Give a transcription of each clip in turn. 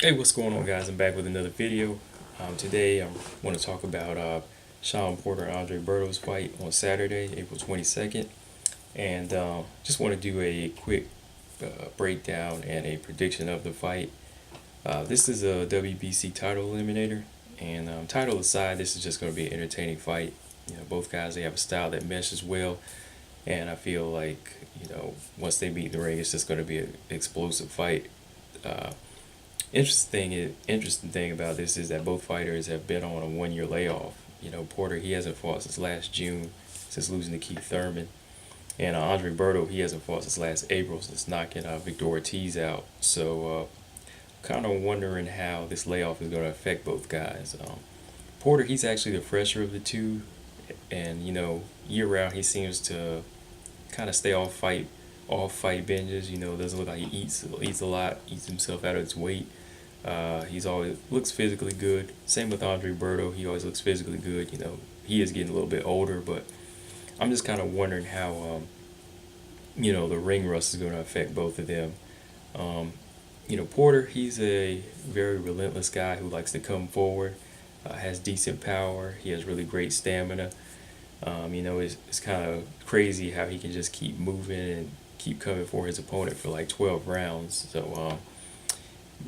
Hey, what's going on, guys? I'm back with another video. Today I want to talk about Shawn Porter and Andre Berto's fight on Saturday, April 22nd. And just want to do a quick breakdown and a prediction of the fight. This is a WBC title eliminator. And title aside, this is just going to be an entertaining fight. You know, both guys, they have a style that meshes well. And I feel like, once they meet in the ring, it's just going to be an explosive fight. Interesting thing about this is that both fighters have been on a 1 year layoff. Porter, he hasn't fought since last June, since losing to Keith Thurman, and Andre Berto, he hasn't fought since last April, since knocking Victor Ortiz out. So kind of wondering how this layoff is going to affect both guys. Porter, he's actually the fresher of the two, and year round he seems to kind of stay off fight binges. Doesn't look like he eats a lot, eats himself out of his weight. He's always looks physically good. Same with Andre Berto. He always looks physically good. He is getting a little bit older, but I'm just kind of wondering how the ring rust is going to affect both of them. Porter, he's a very relentless guy who likes to come forward, has decent power. He has really great stamina. It's kind of crazy how he can just keep moving and keep coming for his opponent for like 12 rounds. So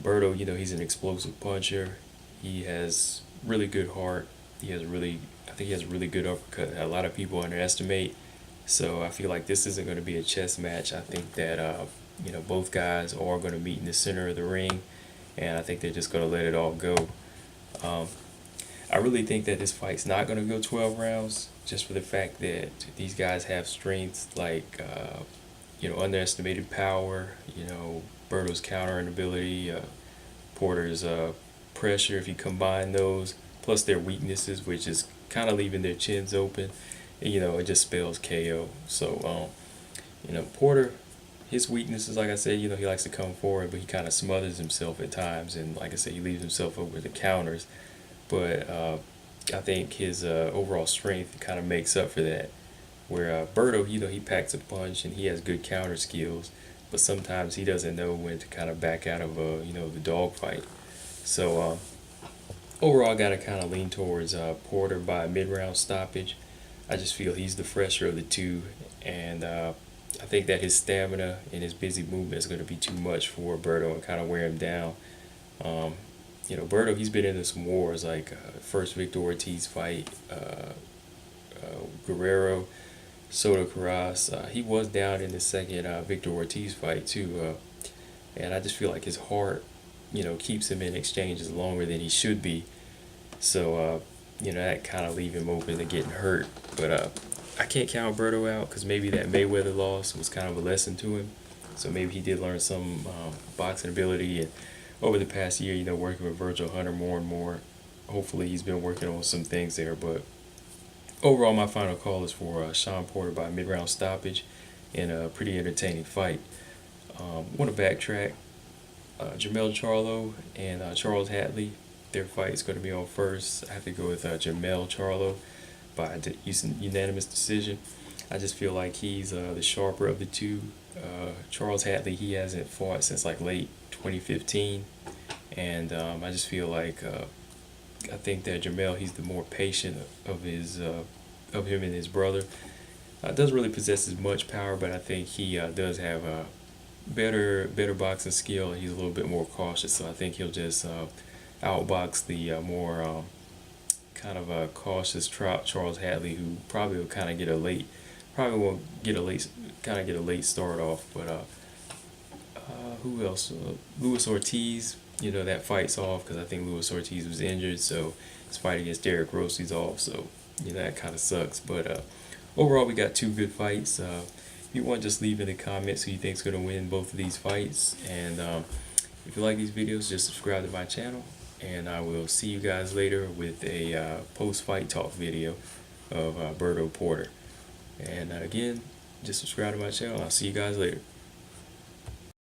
Berto, he's an explosive puncher. He has really good heart. I think he has a really good uppercut that a lot of people underestimate. So I feel like this isn't going to be a chess match. I think that both guys are going to meet in the center of the ring, and I think they're just going to let it all go. I really think that this fight's not going to go 12 rounds, just for the fact that these guys have strengths like underestimated power. Berto's countering ability, Porter's pressure. If you combine those, plus their weaknesses, which is kind of leaving their chins open, it just spells KO. So, Porter, his weaknesses, like I said, he likes to come forward, but he kind of smothers himself at times, and like I said, he leaves himself over the counters. But I think his overall strength kind of makes up for that. Where Berto, he packs a punch and he has good counter skills, but sometimes he doesn't know when to kind of back out of the dogfight. So overall, I gotta kind of lean towards Porter by mid-round stoppage. I just feel he's the fresher of the two, and I think that his stamina and his busy movement is going to be too much for Berto and kind of wear him down. Berto, he's been in some wars, like first Victor Ortiz fight, Guerrero, Soto Carras. He was down in the second Victor Ortiz fight too, and I just feel like his heart, keeps him in exchanges longer than he should be. So, that kind of leave him open to getting hurt. But I can't count Berto out, because maybe that Mayweather loss was kind of a lesson to him. So maybe he did learn some boxing ability, and over the past year, working with Virgil Hunter more and more, hopefully he's been working on some things there. But overall, my final call is for Shawn Porter by mid-round stoppage in a pretty entertaining fight. Want to backtrack. Jermell Charlo and Charles Hatley, their fight is going to be on first. I have to go with Jermell Charlo by unanimous decision. I just feel like he's the sharper of the two. Charles Hatley, he hasn't fought since like late 2015, and I just feel like I think that Jermell, he's the more patient of him and his brother. Doesn't really possess as much power, but I think he does have a better boxing skill. He's a little bit more cautious, so I think he'll just outbox the more kind of a cautious Charles Hatley, who probably will kind of get a late, kind of get a late start off. But who else? Luis Ortiz. That fight's off because I think Luis Ortiz was injured, so his fight against Derek Rossi's off. So that kind of sucks. But overall, we got two good fights. If you want, just leave in the comments who you think's gonna win both of these fights. And if you like these videos, just subscribe to my channel, and I will see you guys later with a post-fight talk video of Berto Porter. And again, just subscribe to my channel. I'll see you guys later.